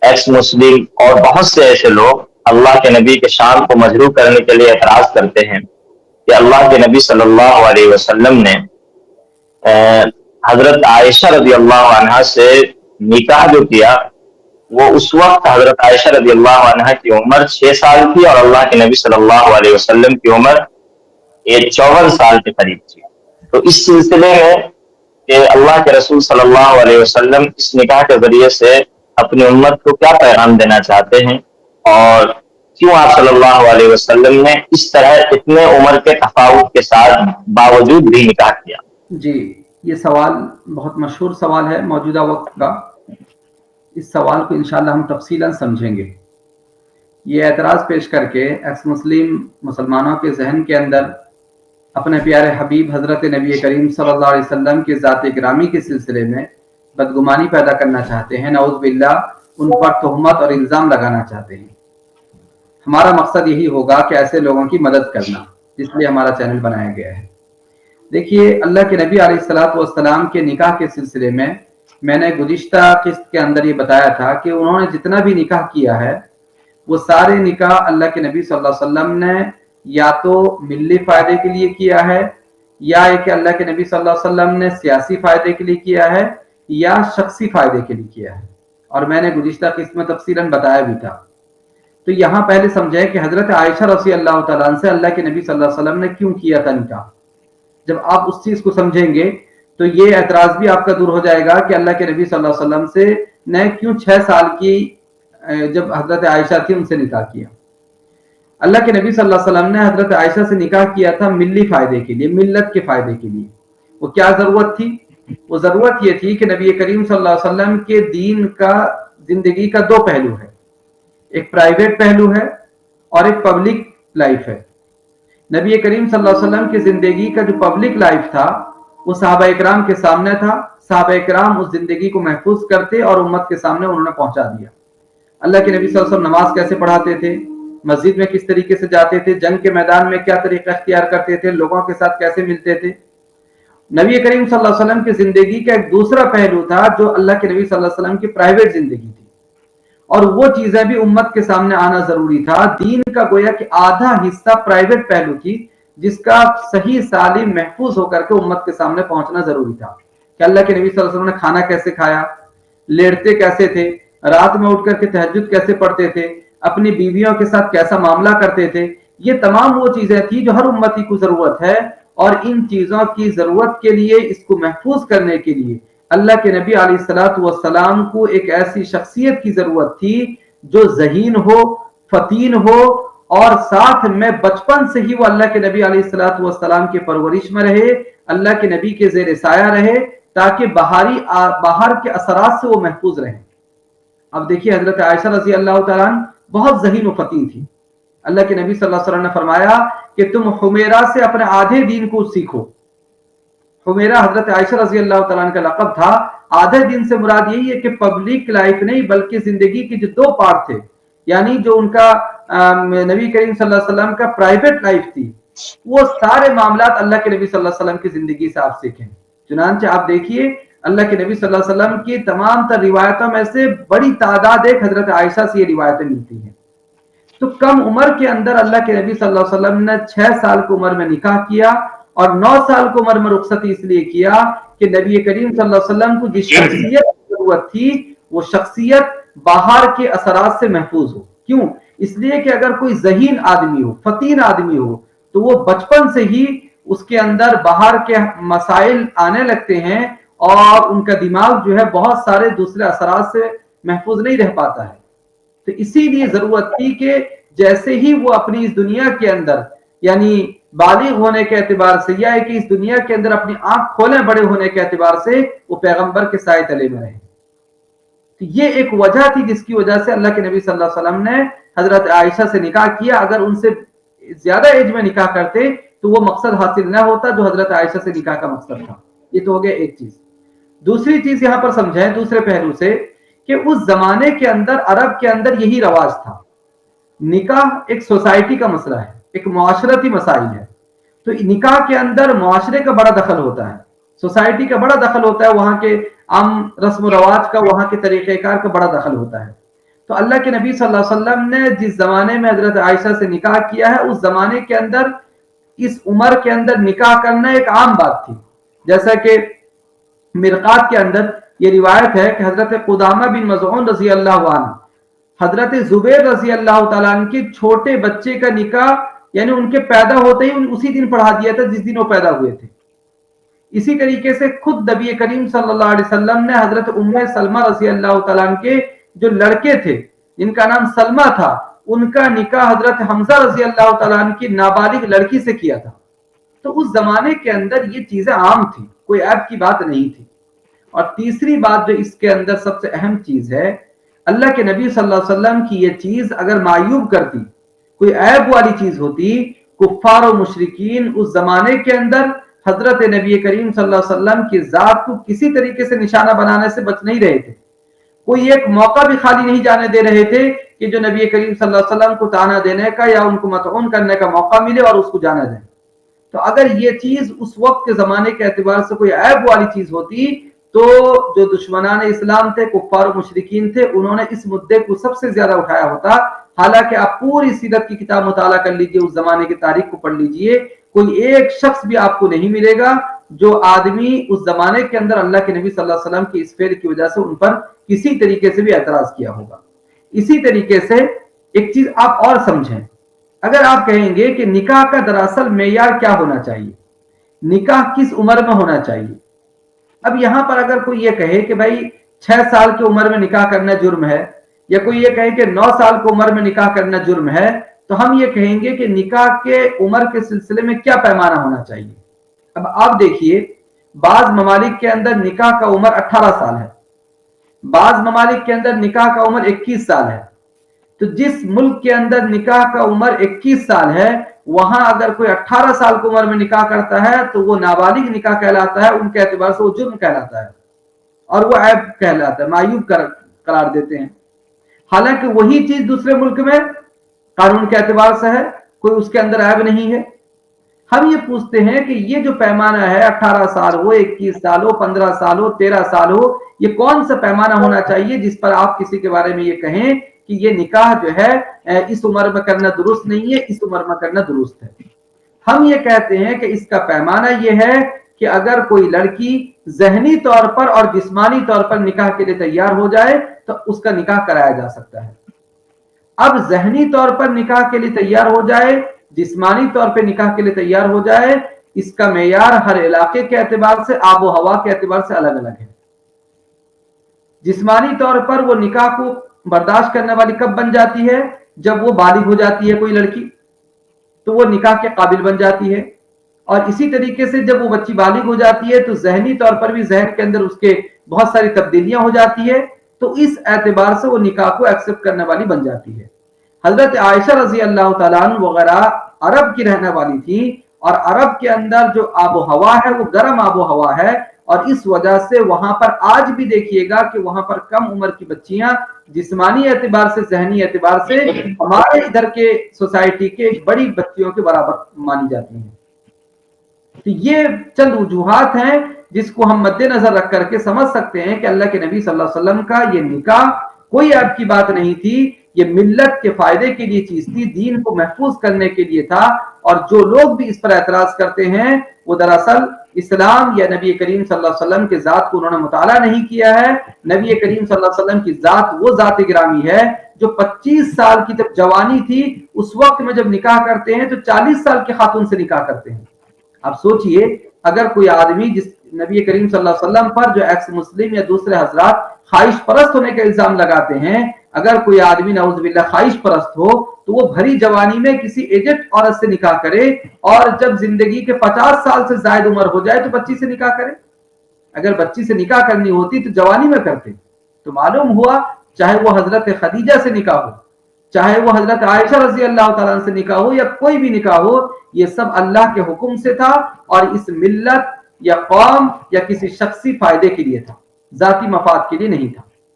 X مسلم اور بہت سے ایسے لوگ اللہ کے نبی کے شان کو مجروح کرنے کے لیے اعتراض کرتے ہیں کہ اللہ کے نبی صلی اللہ علیہ وسلم نے حضرت عائشہ رضی اللہ عنہا سے نکاح جو کیا، وہ اس وقت حضرت عائشہ رضی اللہ عنہا کی عمر 6 سال تھی اور اللہ کے نبی صلی اللہ علیہ وسلم کی عمر 54 سال کے قریب تھی۔ تو اس سلسلے میں کہ اللہ کے رسول صلی اللہ علیہ وسلم اس نکاح کے ذریعے سے اپنی امت کو کیا پیغام دینا چاہتے ہیں، اور کیوں آپ صلی اللہ علیہ وسلم نے اس طرح اتنے عمر کے تفاوت کے ساتھ باوجود بھی نکاح کیا؟ جی، یہ سوال بہت مشہور سوال ہے موجودہ وقت کا۔ اس سوال کو انشاءاللہ ہم تفصیلاً سمجھیں گے۔ یہ اعتراض پیش کر کے ایکس مسلم مسلمانوں کے ذہن کے اندر اپنے پیارے حبیب حضرت نبی کریم صلی اللہ علیہ وسلم کے ذات گرامی کے سلسلے میں بدگمانی پیدا کرنا چاہتے ہیں، نعوذ باللہ ان پر تہمت اور الزام لگانا چاہتے ہیں۔ ہمارا مقصد یہی ہوگا کہ ایسے لوگوں کی مدد کرنا، جس لیے ہمارا چینل بنایا گیا ہے۔ دیکھیے، اللہ کے نبی علیہ الصلوۃ والسلام کے نکاح کے سلسلے میں نے گزشتہ قسط کے اندر یہ بتایا تھا کہ انہوں نے جتنا بھی نکاح کیا ہے وہ سارے نکاح اللہ کے نبی صلی اللہ علیہ وسلم نے یا تو ملی فائدے کے لیے کیا ہے، یا کہ اللہ کے نبی صلی اللہ علیہ وسلم نے سیاسی فائدے کے لیے کیا ہے، یا شخصی فائدے کے لیے کیا ہے، اور میں نے گزشتہ قسط میں تفصیلاً بتایا بھی تھا۔ تو یہاں پہلے سمجھیں کہ حضرت عائشہ رضی اللہ تعالیٰ عنہ سے اللہ کے نبی صلی اللہ علیہ وسلم نے کیوں کیا تھا نکاح۔ جب آپ اس چیز کو سمجھیں گے تو یہ اعتراض بھی آپ کا دور ہو جائے گا کہ اللہ کے نبی صلی اللہ علیہ وسلم سے نے کیوں 6 سال کی جب حضرت عائشہ تھی ان سے نکاح کیا۔ اللہ کے نبی صلی اللہ علیہ وسلم نے حضرت عائشہ سے نکاح کیا تھا ملی فائدے کے لیے، ملت کے فائدے کے لیے۔ وہ کیا ضرورت تھی؟ وہ ضرورت یہ تھی کہ نبی کریم صلی اللہ علیہ وسلم کے دین کا، زندگی کا 2 پہلو ہے، ایک پرائیویٹ پہلو ہے اور ایک پبلک لائف ہے۔ نبی کریم صلی اللہ علیہ وسلم کی زندگی کا جو پبلک لائف تھا وہ صحابہ اکرام کے سامنے تھا، صحابہ اکرام اس زندگی کو محفوظ کرتے اور امت کے سامنے انہوں نے پہنچا دیا۔ اللہ کے نبی صلی اللہ علیہ وسلم نماز کیسے پڑھاتے تھے، مسجد میں کس طریقے سے جاتے تھے، جنگ کے میدان میں کیا طریقہ اختیار کرتے تھے، لوگوں کے ساتھ کیسے ملتے تھے۔ نبی کریم صلی اللہ علیہ وسلم کی زندگی کا ایک دوسرا پہلو تھا جو اللہ کے نبی صلی اللہ علیہ وسلم کی پرائیویٹ زندگی تھی، اور وہ چیزیں بھی امت کے سامنے آنا ضروری تھا۔ دین کا گویا کہ آدھا حصہ پرائیویٹ پہلو تھی جس کا صحیح سالم محفوظ ہو کر کے امت کے سامنے پہنچنا ضروری تھا، کہ اللہ کے نبی صلی اللہ علیہ وسلم نے کھانا کیسے کھایا، لیٹتے کیسے تھے، رات میں اٹھ کر کے تہجد کیسے پڑھتے تھے، اپنی بیویوں کے ساتھ کیسا معاملہ کرتے تھے۔ یہ تمام وہ چیزیں تھیں جو ہر امتی کو ضرورت ہے، اور ان چیزوں کی ضرورت کے لیے، اس کو محفوظ کرنے کے لیے اللہ کے نبی علیہ الصلوۃ والسلام کو ایک ایسی شخصیت کی ضرورت تھی جو ذہین ہو، فطین ہو، اور ساتھ میں بچپن سے ہی وہ اللہ کے نبی علیہ الصلوۃ والسلام کی پرورش میں رہے، اللہ کے نبی کے زیر سایہ رہے، تاکہ باہر کے اثرات سے وہ محفوظ رہیں۔ اب دیکھیے، حضرت عائشہ رضی اللہ تعالیٰ عنہ بہت ذہین و فطین تھی۔ اللہ کے نبی صلی اللہ علیہ وسلم نے فرمایا کہ تم حمیرہ سے اپنے آدھے دین کو سیکھو۔ حمیرہ حضرت عائشہ رضی اللہ تعالیٰ عنہ کا لقب تھا۔ آدھے دین سے مراد یہی ہے کہ پبلک لائف نہیں، بلکہ زندگی کی جو 2 پارٹ تھے، یعنی جو ان کا نبی کریم صلی اللہ علیہ وسلم کا پرائیویٹ لائف تھی، وہ سارے معاملات اللہ کے نبی صلی اللہ علیہ وسلم کی زندگی سے آپ سیکھیں۔ چنانچہ آپ دیکھیے، اللہ کے نبی صلی اللہ علیہ وسلم کی تمام تر روایتوں میں سے بڑی تعداد ایک حضرت عائشہ سے یہ روایتیں ملتی ہیں۔ تو کم عمر کے اندر اللہ کے نبی صلی اللہ علیہ وسلم نے 6 سال کی عمر میں نکاح کیا، اور 9 سال کی عمر میں رخصتی اس لیے کیا کہ نبی کریم صلی اللہ علیہ وسلم کو جس شخصیت کی ضرورت تھی وہ شخصیت باہر کے اثرات سے محفوظ ہو۔ کیوں؟ اس لیے کہ اگر کوئی ذہین آدمی ہو، فطین آدمی ہو، تو وہ بچپن سے ہی اس کے اندر باہر کے مسائل آنے لگتے ہیں، اور ان کا دماغ جو ہے بہت سارے دوسرے اثرات سے محفوظ نہیں رہ پاتا ہے۔ تو اسی لیے ضرورت تھی کہ جیسے ہی وہ اپنی اس دنیا کے اندر، یعنی بالغ ہونے کے اعتبار سے، یا کہ اس دنیا کے اندر اپنی آنکھ کھولے بڑے ہونے کے اعتبار سے، وہ پیغمبر کے سائے تلے میں رہے۔ تو یہ ایک وجہ تھی جس کی وجہ سے اللہ کے نبی صلی اللہ علیہ وسلم نے حضرت عائشہ سے نکاح کیا۔ اگر ان سے زیادہ ایج میں نکاح کرتے تو وہ مقصد حاصل نہ ہوتا جو حضرت عائشہ سے نکاح کا مقصد تھا۔ یہ تو ہو گیا ایک چیز۔ دوسری چیز یہاں پر سمجھیں دوسرے پہلو سے، کہ اس زمانے کے اندر، عرب کے اندر یہی رواج تھا۔ نکاح ایک سوسائٹی کا مسئلہ ہے، ایک معاشرتی مسائل ہے، تو نکاح کے اندر معاشرے کا بڑا دخل ہوتا ہے، سوسائٹی کا بڑا دخل ہوتا ہے، وہاں کے عام رسم و رواج کا، وہاں کے طریقہ کار کا بڑا دخل ہوتا ہے۔ تو اللہ کے نبی صلی اللہ علیہ وسلم نے جس زمانے میں حضرت عائشہ سے نکاح کیا ہے اس زمانے کے اندر اس عمر کے اندر نکاح کرنا ایک عام بات تھی. جیسا کہ مرقات کے اندر یہ روایت ہے کہ حضرت قدامہ بن مظعون رضی اللہ عنہ حضرت زبیر رضی اللہ تعالیٰ عنہ کے چھوٹے بچے کا نکاح یعنی ان کے پیدا ہوتے ہی اسی دن پڑھا دیا تھا جس دن وہ پیدا ہوئے تھے. اسی طریقے سے خود نبی کریم صلی اللہ علیہ وسلم نے حضرت ام سلمہ رضی اللہ تعالیٰ عنہ کے جو لڑکے تھے جن کا نام سلمہ تھا ان کا نکاح حضرت حمزہ رضی اللہ تعالیٰ عنہ کی نابالغ لڑکی سے کیا تھا. تو اس زمانے کے اندر یہ چیزیں عام تھی, کوئی عیب کی بات نہیں تھی. اور تیسری بات جو اس کے اندر سب سے اہم چیز ہے, اللہ کے نبی صلی اللہ علیہ وسلم کی یہ چیز اگر معیوب کرتی, کوئی عیب والی چیز ہوتی, کفار و مشرکین اس زمانے کے اندر حضرت نبی کریم صلی اللہ علیہ وسلم کی ذات کو کسی طریقے سے نشانہ بنانے سے بچ نہیں رہے تھے. کوئی ایک موقع بھی خالی نہیں جانے دے رہے تھے کہ جو نبی کریم صلی اللہ علیہ وسلم کو طعنہ دینے کا یا ان کو مطعون کرنے کا موقع ملے اور اس کو جانا دیں. تو اگر یہ چیز اس وقت کے زمانے کے اعتبار سے کوئی عیب والی چیز ہوتی تو جو دشمنان اسلام تھے, کفار و مشرکین تھے, انہوں نے اس مدے کو سب سے زیادہ اٹھایا ہوتا. حالانکہ آپ پوری سیرت کی کتاب مطالعہ کر لیجئے, اس زمانے کی تاریخ کو پڑھ لیجئے, کوئی ایک شخص بھی آپ کو نہیں ملے گا جو آدمی اس زمانے کے اندر اللہ کے نبی صلی اللہ علیہ وسلم کی اس فعل کی وجہ سے ان پر کسی طریقے سے بھی اعتراض کیا ہوگا. اسی طریقے سے ایک چیز آپ اور سمجھیں, اگر آپ کہیں گے کہ نکاح کا دراصل معیار کیا ہونا چاہیے, نکاح کس عمر میں ہونا چاہیے. اب یہاں پر اگر کوئی یہ کہے کہ بھائی 6 سال کی عمر میں نکاح کرنا جرم ہے, یا کوئی یہ کہے کہ 9 سال کی عمر میں نکاح کرنا جرم ہے, تو ہم یہ کہیں گے کہ نکاح کے عمر کے سلسلے میں کیا پیمانہ ہونا چاہیے. اب آپ دیکھیے, بعض ممالک کے اندر نکاح کا عمر 18 سال ہے, بعض ممالک کے اندر نکاح کا عمر 21 سال ہے. تو جس ملک کے اندر نکاح کا عمر 21 سال ہے وہاں اگر کوئی 18 سال کی عمر میں نکاح کرتا ہے تو وہ نابالغ نکاح کہلاتا ہے, ان کے اعتبار سے وہ جرم کہلاتا ہے اور وہ عیب کہلاتا ہے, معیوب قرار دیتے ہیں. حالانکہ وہی چیز دوسرے ملک میں قانون کے اعتبار سے ہے, کوئی اس کے اندر عیب نہیں ہے. ہم یہ پوچھتے ہیں کہ یہ جو پیمانہ ہے 18 سال ہو, 21 سال ہو, 15 سال ہو, 13 سال ہو, یہ کون سا پیمانہ ہونا چاہیے جس پر آپ کسی کے بارے میں یہ کہیں کہ یہ نکاح جو ہے اس عمر میں کرنا درست نہیں ہے, اس عمر میں کرنا درست ہے. ہم یہ کہتے ہیں کہ اس کا پیمانہ یہ ہے کہ اگر کوئی لڑکی ذہنی طور پر اور جسمانی طور پر نکاح کے لیے تیار ہو جائے تو اس کا نکاح کرایا جا سکتا ہے. اب ذہنی طور پر نکاح کے لیے تیار ہو جائے, جسمانی طور پہ نکاح کے لیے تیار ہو جائے, اس کا معیار ہر علاقے کے اعتبار سے, آب و ہوا کے اعتبار سے الگ الگ ہے. جسمانی طور پر وہ نکاح کو برداشت کرنے والی کب بن جاتی ہے, جب وہ بالغ ہو جاتی ہے کوئی لڑکی, تو وہ نکاح کے قابل بن جاتی ہے. اور اسی طریقے سے جب وہ بچی بالغ ہو جاتی ہے تو ذہنی طور پر بھی ذہن کے اندر اس کے بہت ساری تبدیلیاں ہو جاتی ہے, تو اس اعتبار سے وہ نکاح کو ایکسپٹ کرنے والی بن جاتی ہے. حضرت عائشہ رضی اللہ تعالیٰ عنہ وغیرہ عرب کی رہنے والی تھی, اور عرب کے اندر جو آب و ہوا ہے وہ گرم آب و ہوا ہے, اور اس وجہ سے وہاں پر آج بھی دیکھیے گا کہ وہاں پر کم عمر کی بچیاں جسمانی اعتبار سے, ذہنی اعتبار سے ہمارے ادھر کے سوسائٹی کے بڑی بچیوں کے برابر مانی جاتی ہیں. تو یہ چند وجوہات ہیں جس کو ہم مد نظر رکھ کر کے سمجھ سکتے ہیں کہ اللہ کے نبی صلی اللہ علیہ وسلم کا یہ نکاح کوئی عیب کی بات نہیں تھی, یہ ملت کے فائدے کے لیے چیز تھی, دین کو محفوظ کرنے کے لیے تھا. اور جو لوگ بھی اس پر اعتراض کرتے ہیں وہ دراصل اسلام یا نبی کریم صلی اللہ علیہ وسلم کے ذات کو انہوں نے مطالعہ نہیں کیا ہے. نبی کریم صلی اللہ علیہ وسلم کی ذات وہ ذات گرامی ہے جو 25 سال کی جب جوانی تھی اس وقت میں جب نکاح کرتے ہیں تو 40 سال کی خاتون سے نکاح کرتے ہیں. آپ سوچئے, اگر کوئی آدمی جس نبی کریم صلی اللہ علیہ وسلم پر جو ایکس مسلم یا دوسرے حضرات خواہش پرست ہونے کا الزام لگاتے ہیں, اگر کوئی آدمی نعوذ باللہ خواہش پرست ہو تو وہ بھری جوانی میں کسی ایجنٹ عورت سے نکاح کرے, اور جب زندگی کے 50 سال سے زائد عمر ہو جائے تو بچی سے نکاح کرے. اگر بچی سے نکاح کرنی ہوتی تو جوانی میں کرتے. تو معلوم ہوا چاہے وہ حضرت خدیجہ سے نکاح ہو, چاہے وہ حضرت عائشہ رضی اللہ تعالیٰ عنہ سے نکاح ہو, یا کوئی بھی نکاح ہو, یہ سب اللہ کے حکم سے تھا اور اس ملت یا قوم یا کسی شخصی فائدے کے لیے تھا, ذاتی مفاد کے لیے نہیں تھا.